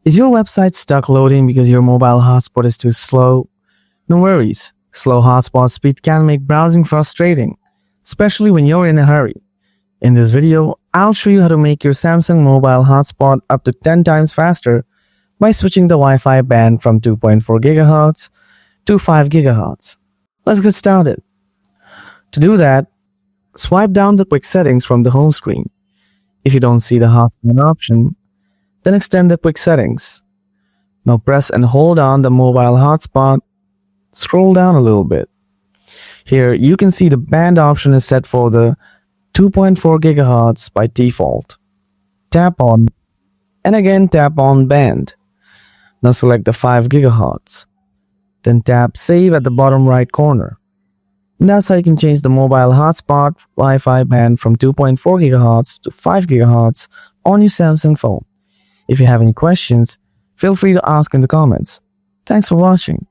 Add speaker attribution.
Speaker 1: Is your website stuck loading because your mobile hotspot is too slow? No worries. Slow hotspot speed can make browsing frustrating, especially when you're in a hurry. In this video, I'll show you how to make your Samsung mobile hotspot up to 10 times faster by switching the Wi-Fi band from 2.4 GHz to 5 GHz. Let's get started. To do that, swipe down the quick settings from the home screen. If you don't see the hotspot option, then extend the quick settings. Now press and hold on the mobile hotspot. Scroll down a little bit. Here you can see the band option is set for the 2.4 GHz by default. Tap on and again tap on band. Now select the 5 GHz. Then tap save at the bottom right corner. And that's how you can change the mobile hotspot Wi-Fi band from 2.4 GHz to 5 GHz on your Samsung phone. If you have any questions, feel free to ask in the comments. Thanks for watching.